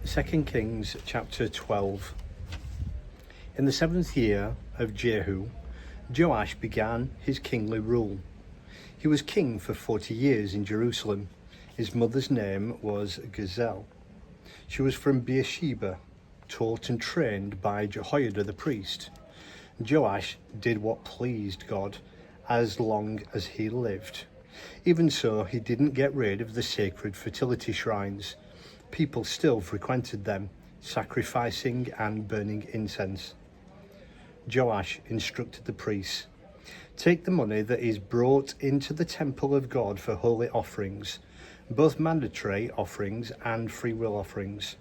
2 Kings chapter 12. In the 7th year of Jehu, Joash began his kingly rule. He was king for 40 years in Jerusalem. His mother's name was Gazelle. She was from Beersheba, taught and trained by Jehoiada the priest. Joash did what pleased God as long as he lived. Even so, he didn't get rid of the sacred fertility shrines. People still frequented them, sacrificing and burning incense. Joash instructed the priests, "Take the money that is brought into the temple of God for holy offerings, both mandatory offerings and freewill offerings,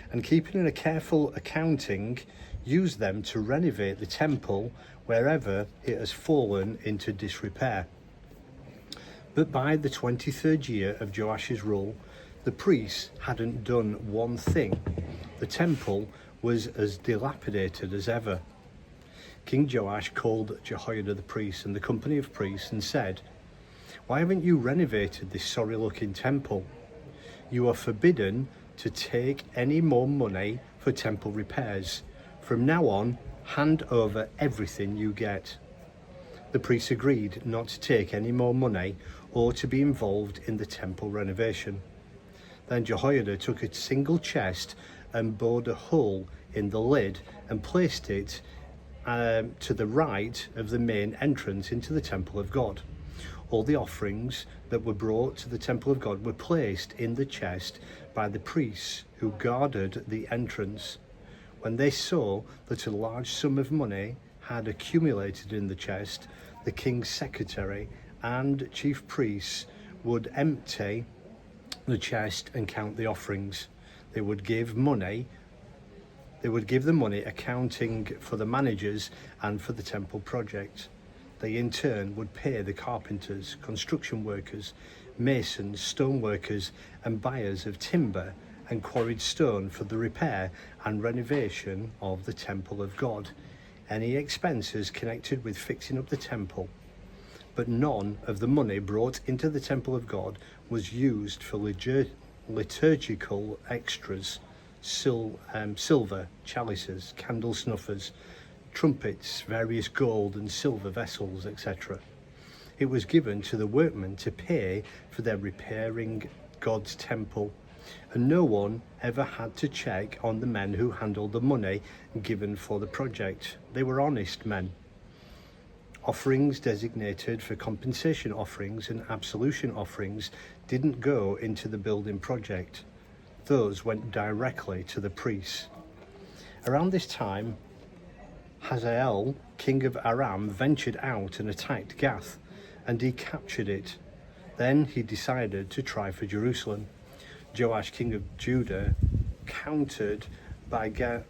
and keeping a careful accounting, use them to renovate the temple wherever it has fallen into disrepair." But by the 23rd year of Joash's rule, the priests hadn't done one thing. The temple was as dilapidated as ever. King Joash called Jehoiada the priest and the company of priests and said, "Why haven't you renovated this sorry-looking temple? You are forbidden to take any more money for temple repairs. From now on, hand over everything you get." The priests agreed not to take any more money or to be involved in the temple renovation. Then Jehoiada took a single chest and bored a hole in the lid and placed it to the right of the main entrance into the temple of God. All the offerings that were brought to the temple of God were placed in the chest by the priests who guarded the entrance. When they saw that a large sum of money had accumulated in the chest, the king's secretary and chief priests would empty the chest and count the offerings. They would give the money accounting for the managers and for the temple project. They in turn would pay the carpenters, construction workers, masons, stoneworkers and buyers of timber and quarried stone for the repair and renovation of the temple of God, any expenses connected with fixing up the temple. But none of the money brought into the temple of God was used for liturgical extras, silver, chalices, candle snuffers, trumpets, various gold and silver vessels, etc. It was given to the workmen to pay for their repairing God's temple, and no one ever had to check on the men who handled the money given for the project. They were honest men. Offerings designated for compensation offerings and absolution offerings didn't go into the building project. Those went directly to the priests. Around this time, Hazael, king of Aram, ventured out and attacked Gath, and he captured it. Then he decided to try for Jerusalem. Joash, king of Judah, countered by gathering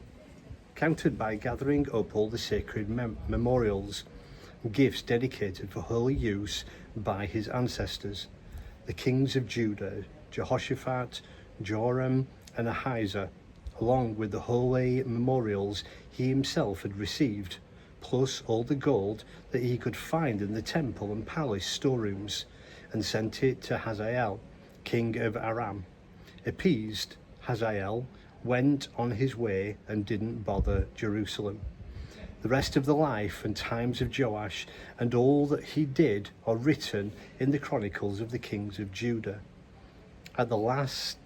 up all the sacred memorials, gifts dedicated for holy use by his ancestors. The kings of Judah, Jehoshaphat, Jehoram and Ahaziah, along with the holy memorials he himself had received, plus all the gold that he could find in the temple and palace storerooms, and sent it to Hazael, king of Aram. Appeased, Hazael went on his way and didn't bother Jerusalem. The rest of the life and times of Joash and all that he did are written in the chronicles of the kings of Judah. At the last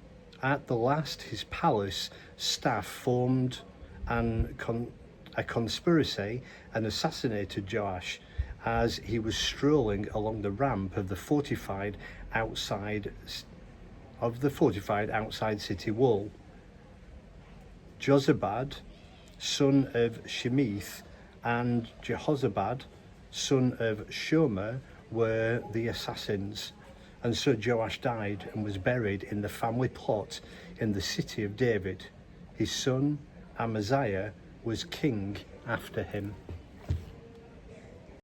his palace staff formed a conspiracy and assassinated Joash as he was strolling along the ramp of the fortified outside city wall. Jehozabad, son of Shimeath, and Jehozabad, son of Shomer, were the assassins. And so Joash died and was buried in the family plot in the city of David. His son Ahaziah was king after him.